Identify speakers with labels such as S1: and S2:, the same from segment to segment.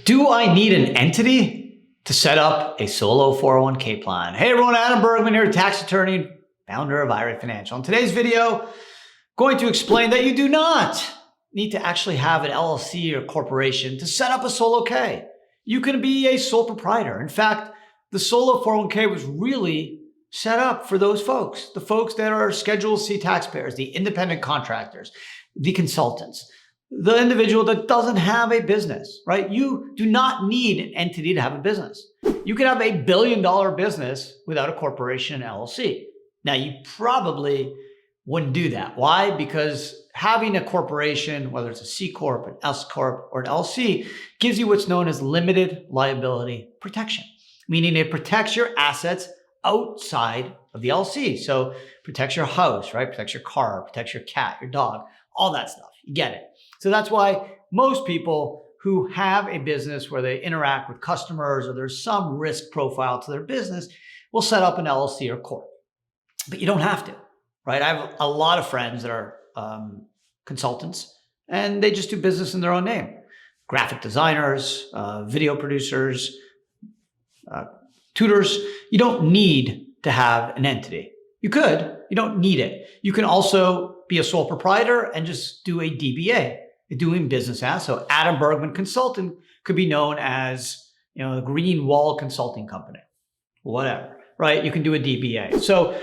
S1: Do I need an entity to set up a solo 401k plan? Hey everyone, Adam Bergman here, tax attorney, founder of IRA Financial. In today's video, I'm going to explain that you do not need to actually have an LLC or corporation to set up a solo K. You can be a sole proprietor. In fact, the solo 401k was really set up for those folks, the folks that are Schedule C taxpayers, the independent contractors, the consultants, the individual that doesn't have a business, right? You do not need an entity to have a business. You could have a $1 billion business without a corporation and LLC. Now, you probably wouldn't do that. Why? Because having a corporation, whether it's a C Corp, an S Corp, or an LLC, gives you what's known as limited liability protection, meaning it protects your assets outside of the LLC. So protects your house, right? Protects your car, protects your cat, your dog, all that stuff. You get it. So that's why most people who have a business where they interact with customers or there's some risk profile to their business will set up an LLC or corp. But you don't have to, right? I have a lot of friends that are consultants and they just do business in their own name. Graphic designers, video producers, tutors. You don't need to have an entity. You could, you don't need it. You can also be a sole proprietor and just do a DBA, a doing business as. So Adam Bergman Consultant could be known as, the Green Wall Consulting Company, whatever, right? You can do a DBA. So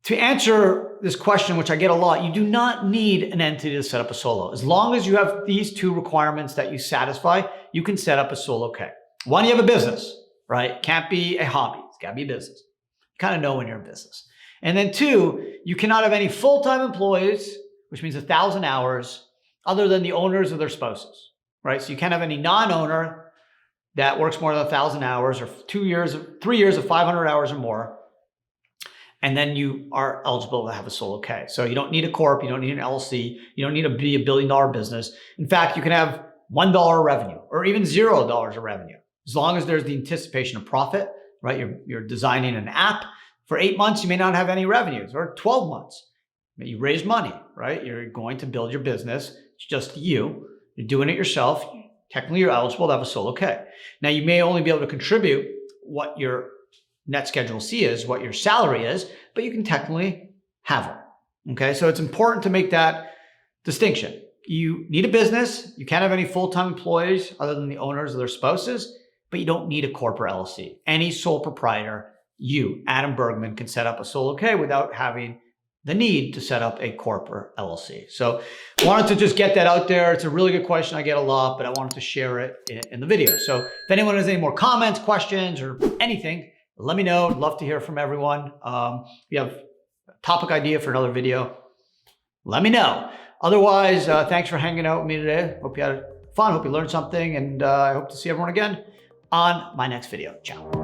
S1: to answer this question, which I get a lot, you do not need an entity to set up a solo. As long as you have these two requirements that you satisfy, you can set up a solo K. One, you have a business, right? Can't be a hobby. It's got to be a business. You kind of know when you're in business. And then two, you cannot have any full-time employees, which means 1,000 hours, other than the owners or their spouses, right? So you can't have any non-owner that works more than 1,000 hours or 3 years of 500 hours or more. And then you are eligible to have a solo K. So you don't need a corp, you don't need an LLC, you don't need to be a $1 billion business. In fact, you can have $1 revenue or even $0 of revenue. As long as there's the anticipation of profit, right? You're designing an app. For 8 months, you may not have any revenues, or 12 months. You raise money, right? You're going to build your business. It's just you. You're doing it yourself. Technically, you're eligible to have a solo K. Now, you may only be able to contribute what your net Schedule C is, what your salary is, but you can technically have it. Okay, so it's important to make that distinction. You need a business. You can't have any full-time employees other than the owners or their spouses, but you don't need a corporate LLC. Any sole proprietor, you, Adam Bergman, can set up a solo K without having the need to set up a corporate LLC. So I wanted to just get that out there. It's a really good question. I get a lot, but I wanted to share it in the video. So if anyone has any more comments, questions, or anything, let me know. I'd love to hear from everyone. If you have a topic idea for another video, let me know. Otherwise, thanks for hanging out with me today. Hope you had fun. Hope you learned something. And I hope to see everyone again on my next video. Ciao.